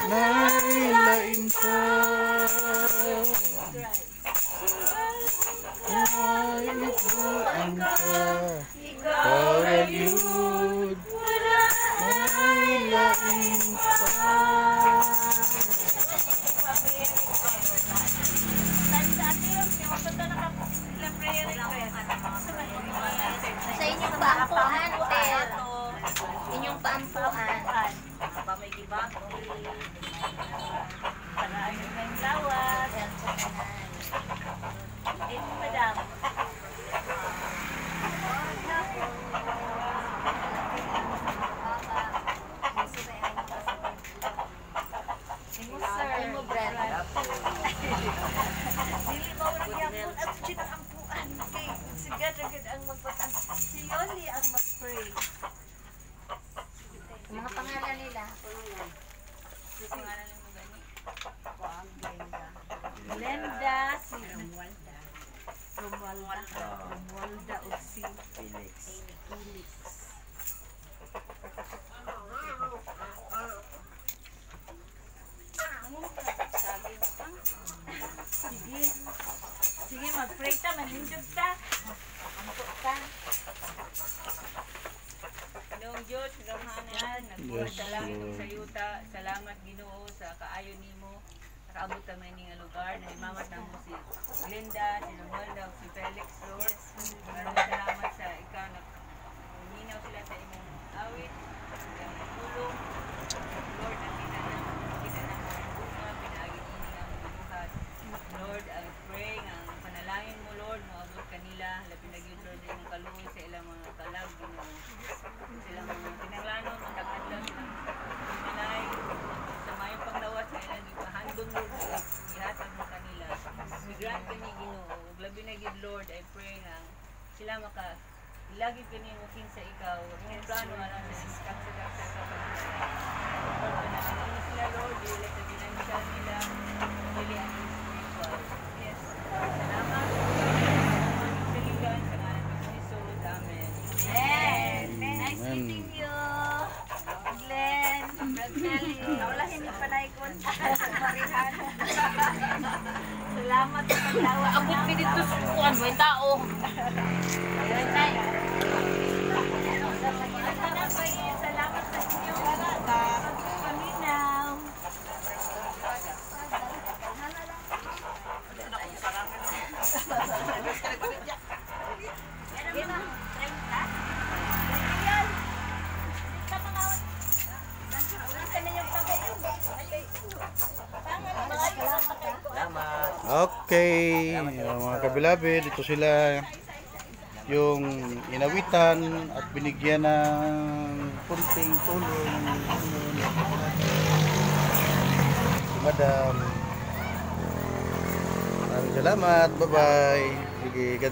nailain ka. Naibuan ka. Kawagiyod, nailain ka. Sa inyong paampuan, Tel. Inyong paampuan. May iba ko. Panaayos ng lawas. Dito, madam. Imo, Brad. Dili ba wala yapon at sinaampuan kay sigad-agad ang magpatang. Si Yoli ang mag-pray. Mga pangalan nila. Pangalan mo gani? Glenda, si Romualda o si Felix. Sige. Sige, mag-pray ta, manindog ta. Ampo ta. Noong Diyos, ramhanan, nagbuhat sa langit ug sa yuta. Salamat Ginoo sa kaayo nimo. Nakaabot ta may ning lugar na imamat namo si Glenda, si Romualda ug si Felix, Lord. Maraming salamat sa ikaw na minaw sila sa imong awit. Ang tulong. Lord, ang kita na bunga, pinaagin ini ang bubuhat. Lord, I pray nga ang panalangin mo, Lord, maabot kanila, labi na yun, Lord, yung kaluoy sa ilang mga kalag, Ginoo. Silang mga tinanglano, magkakadlaw silang pinalay, sa mayong panglawas sa ilang ipahandong, Lord, ihatag mo kanila. Migrant ka ni Ginoo, ug labi na yun, Lord, I pray nga sila ilagi ka niyo mukin sa ikaw, yung plano alam sa iskak sa pagkakas. Lord, panalangin sila, Lord, dili sa financial nila, dili ang spiritual. Yes. Salamat. Saligan sa ngalan ni Jesus. Amen. Yes. Nice meeting you. Glenn. Brad Kelly. Nawalahin ni Panaykon. Marihan. Salamat sa paglawa. Abot mi dito sa kuan mo tao. Ayun, Nay. Salamat sa inyo. Paminaw. Okay, mga kabilabid, ito sila yung inawitan at binigyan ng kunting tulong si Madam. Maraming salamat, bye bye. Sige, God